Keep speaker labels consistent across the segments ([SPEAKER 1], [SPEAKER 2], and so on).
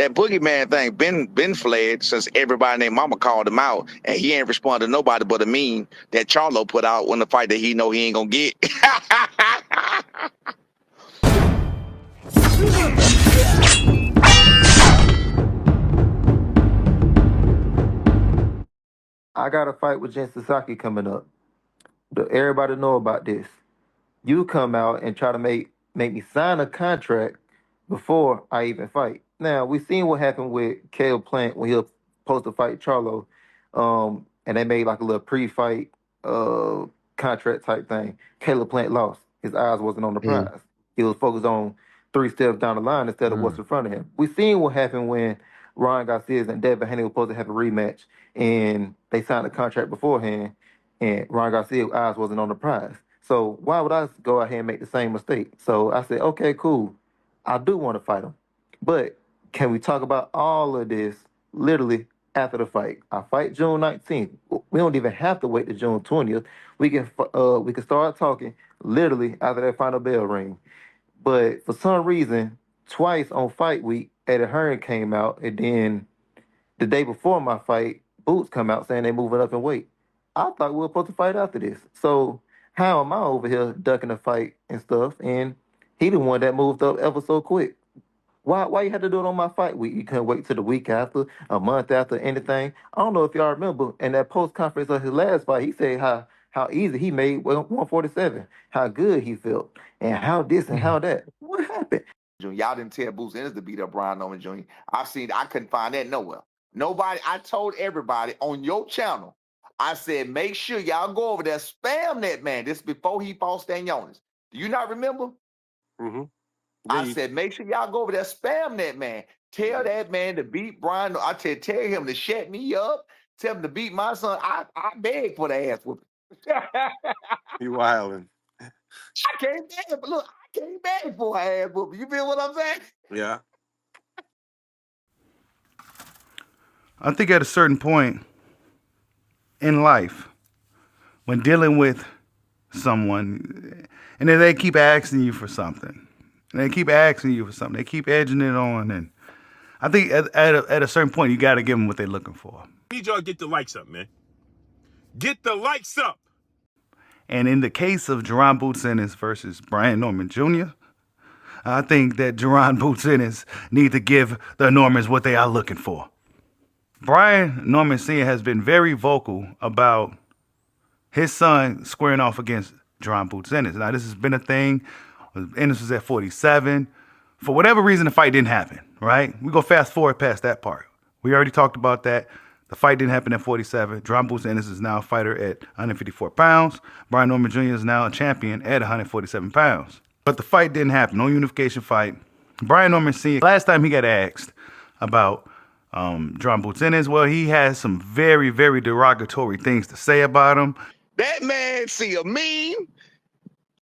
[SPEAKER 1] that boogeyman thing been fled since everybody named Mama called him out, and he ain't responded to nobody but a meme that Charlo put out when the fight that he know he ain't gonna get.
[SPEAKER 2] I got a fight with Jen Sasaki coming up. Everybody know about this. You come out and try to make me sign a contract before I even fight. Now we seen what happened with Caleb Plant when he was supposed to fight Charlo, and they made like a little pre-fight uh contract type thing. Caleb Plant lost. His eyes wasn't on the prize. He was focused on 3 steps down the line instead of what's in front of him. We seen what happened when Ryan Garcia and Devin Haney were supposed to have a rematch, and they signed a contract beforehand, and Ryan Garcia's eyes wasn't on the prize. So why would I go out here and make the same mistake? So I said, okay, cool. I do want to fight him. But can we talk about all of this literally after the fight? I fight June 19th. We don't even have to wait to June 20th. We can start talking literally after that final bell ring. But for some reason, twice on fight week, Eddie Hearn came out, and then the day before my fight, Boots come out saying they moving up in weight. I thought we were supposed to fight after this. So how am I over here ducking the fight and stuff? And he the one that moved up ever so quick. Why you had to do it on my fight week? You couldn't wait till the week after, a month after, anything. I don't know if y'all remember in that post conference of his last fight, he said how easy he made 147, how good he felt, and how this and how that. What happened?
[SPEAKER 1] Y'all didn't tell Boots Ennis to beat up Brian Norman Jr. I couldn't find that nowhere. Nobody, I told everybody on your channel, I said, make sure y'all go over there, spam that man. This before he fought Stanionis. Do you not remember?
[SPEAKER 3] Mm-hmm.
[SPEAKER 1] I said, make sure y'all go over there, spam that man. Tell that man to beat Brian. I tell him to shut me up. Tell him to beat my son. I beg for the ass whooping.
[SPEAKER 3] You wildin'.
[SPEAKER 1] I can't beg, but look, I can't beg for an ass whooping. You feel what I'm saying?
[SPEAKER 3] Yeah.
[SPEAKER 4] I think at a certain point in life, when dealing with someone, and then they keep asking you for something, and they keep asking you for something, they keep edging it on, and I think at a certain point, you got to give them what they're looking for.
[SPEAKER 3] Need y'all to get the likes up, man. Get the likes up.
[SPEAKER 4] And in the case of Jaron Boots Ennis versus Brian Norman Jr., I think that Jaron Boots Ennis need to give the Normans what they are looking for. Brian Norman Sr. has been very vocal about his son squaring off against Jaron Boots Ennis. Now, this has been a thing. Ennis was at 47. For whatever reason, the fight didn't happen, right? We go fast forward past that part. We already talked about that. The fight didn't happen at 47. Jaron Boots Ennis is now a fighter at 154 pounds. Brian Norman Jr. is now a champion at 147 pounds. But the fight didn't happen. No unification fight. Brian Norman Sr., last time he got asked about Jaron Boots Ennis, well, he has some very, very derogatory things to say about him.
[SPEAKER 1] That man see a meme,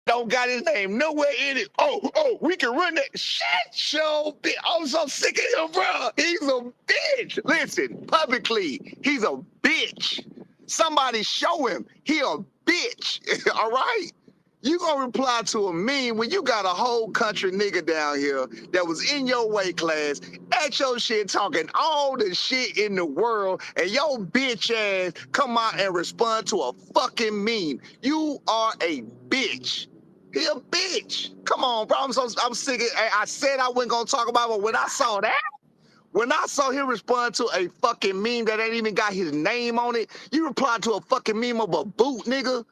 [SPEAKER 1] don't got his name nowhere in it. Oh, we can run that shit show. I'm so sick of him, bro. He's a bitch. Listen, publicly, he's a bitch. Somebody show him he a bitch. All right? You gonna reply to a meme when you got a whole country nigga down here that was in your weight class, at your shit, talking all the shit in the world, and your bitch ass come out and respond to a fucking meme. You are a bitch. He a bitch. Come on, bro. I'm sick of it. I said I wasn't gonna talk about it, but when I saw that, when I saw him respond to a fucking meme that ain't even got his name on it, you replied to a fucking meme of a boot, nigga.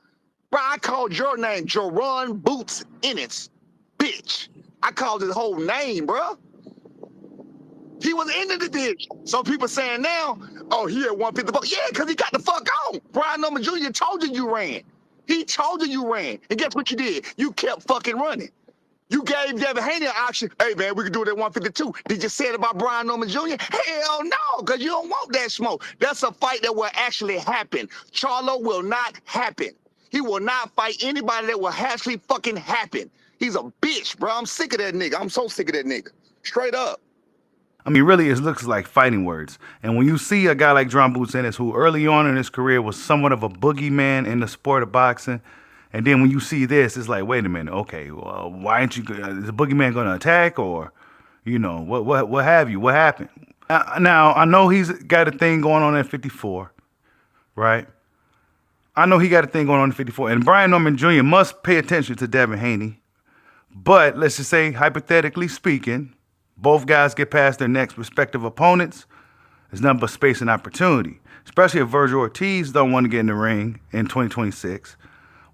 [SPEAKER 1] Bro, I called your name Jaron Boots Ennis, bitch. I called his whole name, bro. He was into the ditch. So people saying now, oh, he at 150. Yeah, because he got the fuck on. Brian Norman Jr. told you ran. He told you ran. And guess what you did? You kept fucking running. You gave Devin Haney an option. Hey, man, we can do it at 152. Did you say it about Brian Norman Jr.? Hell no, because you don't want that smoke. That's a fight that will actually happen. Charlo will not happen. He will not fight anybody that will actually fucking happen. He's a bitch, bro. I'm sick of that nigga. I'm so sick of that nigga. Straight up.
[SPEAKER 4] I mean, really, it looks like fighting words. And when you see a guy like Jaron Boots Ennis, who early on in his career was somewhat of a boogeyman in the sport of boxing, and then when you see this, it's like, wait a minute, okay, well, why aren't you, is the boogeyman going to attack, or, You know, what have you? What happened? Now, I know he's got a thing going on at 54, right? I know he got a thing going on at 54. And Brian Norman Jr. must pay attention to Devin Haney. But let's just say, hypothetically speaking, both guys get past their next respective opponents. There's nothing but space and opportunity, especially if Virgil Ortiz don't want to get in the ring in 2026.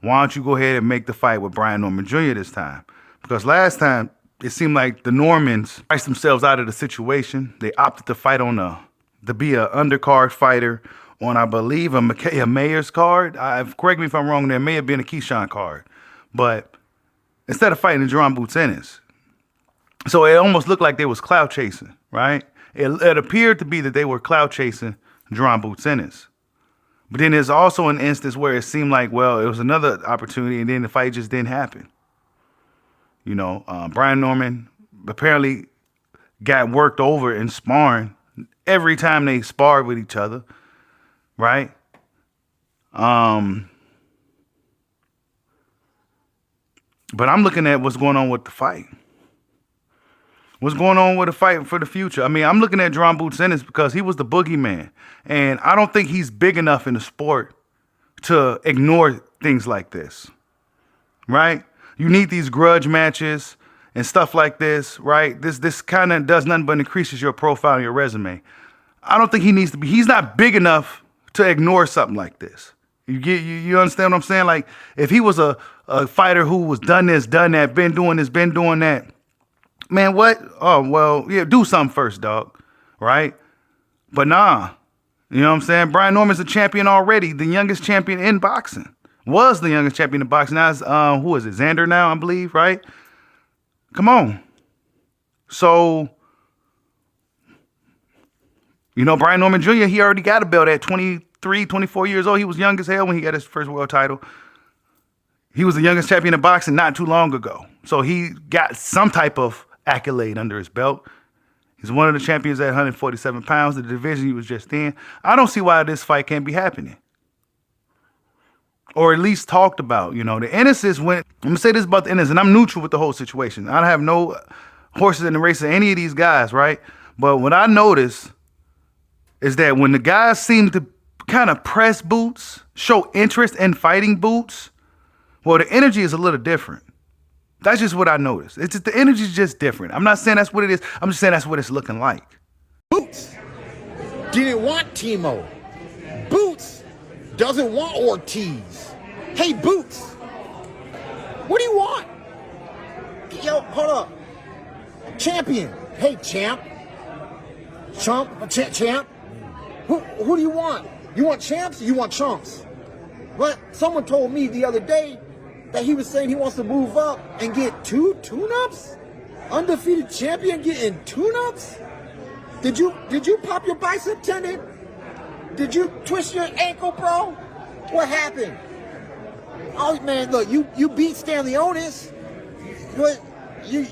[SPEAKER 4] Why don't you go ahead and make the fight with Brian Norman Jr. this time? Because last time, it seemed like the Normans priced themselves out of the situation. They opted to fight to be an undercard fighter on, I believe, a Micaiah Mayer's card. Correct me if I'm wrong, there may have been a Keyshawn card. But instead of fighting Jaron Ennis. So it almost looked like they was cloud chasing, right? It appeared to be that they were cloud chasing Jaron Ennis. But then there's also an instance where it seemed like, well, it was another opportunity, and then the fight just didn't happen. You know, Brian Norman apparently got worked over in sparring every time they sparred with each other, right? But I'm looking at what's going on with the fight. What's going on with the fight for the future? I mean, I'm looking at Jaron Ennis because he was the boogeyman. And I don't think he's big enough in the sport to ignore things like this, right? You need these grudge matches and stuff like this, right? This kind of does nothing but increases your profile and your resume. I don't think he needs to be. He's not big enough to ignore something like this. You understand what I'm saying? Like, if he was a fighter who was done this, done that, been doing this, been doing that, man, what? Oh, well, yeah, do something first, dog, right? But nah, you know what I'm saying? Brian Norman's a champion already, the youngest champion in boxing. Was the youngest champion in boxing. Now it's, who is it? Xander now, I believe, right? Come on. So, you know, Brian Norman Jr., he already got a belt at 23, 24 years old. He was young as hell when he got his first world title. He was the youngest champion in boxing not too long ago. So he got some type of accolade under his belt. He's one of the champions at 147 pounds, the division he was just in. I don't see why this fight can't be happening. Or at least talked about. You know, the Ennises went, I'm going to say this about the Ennis, and I'm neutral with the whole situation. I don't have no horses in the race of any of these guys, right? But what I noticed is that when the guys seem to kind of press Boots, show interest in fighting Boots, well, the energy is a little different. That's just what I noticed. It's just, the energy is just different. I'm not saying that's what it is. I'm just saying that's what it's looking like.
[SPEAKER 5] Boots didn't want Timo. Boots doesn't want Ortiz. Hey, Boots, what do you want? Yo, hold up. Champion. Hey, champ. Champ. Who do you want? You want champs or you want chumps? But someone told me the other day that he was saying he wants to move up and get 2 tune-ups? Undefeated champion getting tune-ups? Did you pop your bicep tendon? Did you twist your ankle, bro? What happened? Oh man, look, you beat Stanley Otis, but you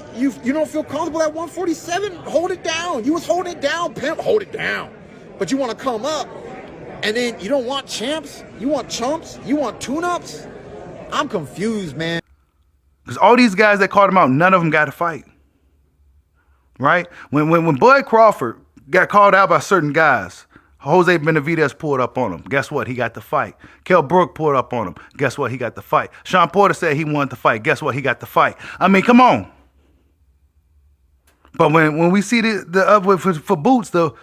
[SPEAKER 5] don't feel comfortable at 147? Hold it down. You was holding it down, pimp. Hold it down. But you want to come up, and then you don't want champs? You want chumps? You want tune-ups? I'm confused, man.
[SPEAKER 4] Because all these guys that called him out, none of them got to fight. Right? When Bud Crawford got called out by certain guys, Jose Benavidez pulled up on him. Guess what? He got the fight. Kell Brook pulled up on him. Guess what? He got the fight. Sean Porter said he wanted to fight. Guess what? He got the fight. I mean, come on. But when we see for Boots, the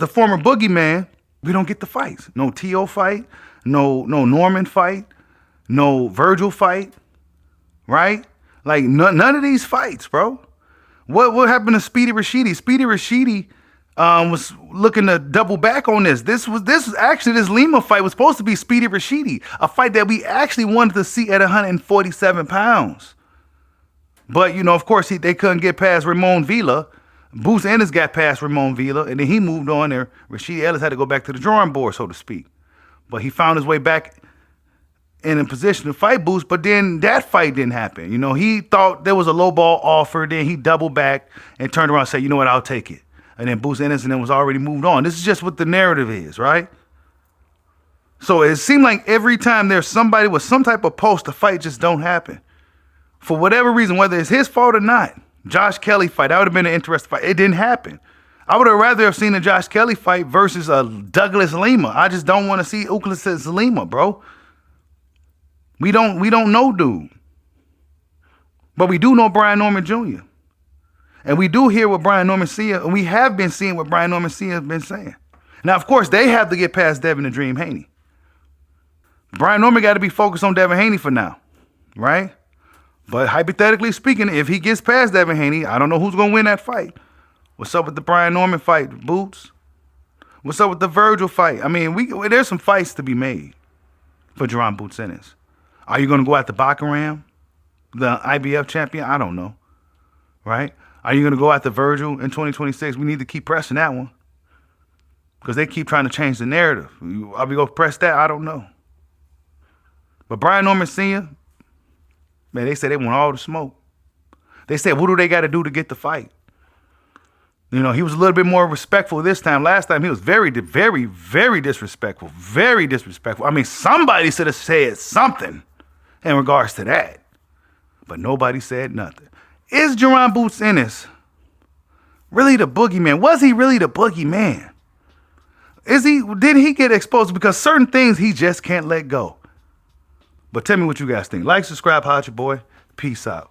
[SPEAKER 4] former boogeyman, we don't get the fights. No T.O. fight, no Norman fight, no Virgil fight, right? Like none of these fights, bro. What happened to Speedy Rashidi? Speedy Rashidi was looking to double back on this. This Lima fight was supposed to be Speedy Rashidi, a fight that we actually wanted to see at 147 pounds. But, you know, of course, they couldn't get past Ramon Villa. Boots Ennis got past Ramon Villa, and then he moved on there. Rashidi Ellis had to go back to the drawing board, so to speak. But he found his way back in a position to fight Boots, but then that fight didn't happen. You know, he thought there was a low ball offer, then he doubled back and turned around and said, you know what, I'll take it. And then Boots Ennis and then was already moved on. This is just what the narrative is, right? So it seemed like every time there's somebody with some type of post, the fight just don't happen. For whatever reason, whether it's his fault or not, Josh Kelly fight, that would have been an interesting fight. It didn't happen. I would have rather have seen a Josh Kelly fight versus a Douglas Lima. I just don't want to see Douglas Lima, bro. We don't know dude. But we do know Brian Norman Jr. And we do hear what Brian Norman Sia, and we have been seeing what Brian Norman Sia has been saying. Now, of course, they have to get past Devin the Dream Haney. Brian Norman got to be focused on Devin Haney for now, right? But hypothetically speaking, if he gets past Devin Haney, I don't know who's going to win that fight. What's up with the Brian Norman fight, Boots? What's up with the Virgil fight? I mean, there's some fights to be made for Jaron Boots Ennis. Are you going to go after Bakaram, the IBF champion? I don't know, right? Are you going to go after Virgil in 2026? We need to keep pressing that one because they keep trying to change the narrative. Are we going to press that? I don't know. But Brian Norman Sr., man, they said they want all the smoke. They said, what do they got to do to get the fight? You know, he was a little bit more respectful this time. Last time, he was very, very, very disrespectful. Very disrespectful. I mean, somebody should have said something in regards to that. But nobody said nothing. Is Jaron Boots Ennis really the boogeyman? Was he really the boogeyman? Did he get exposed? Because certain things he just can't let go. But tell me what you guys think. Like, subscribe, holla at your boy. Peace out.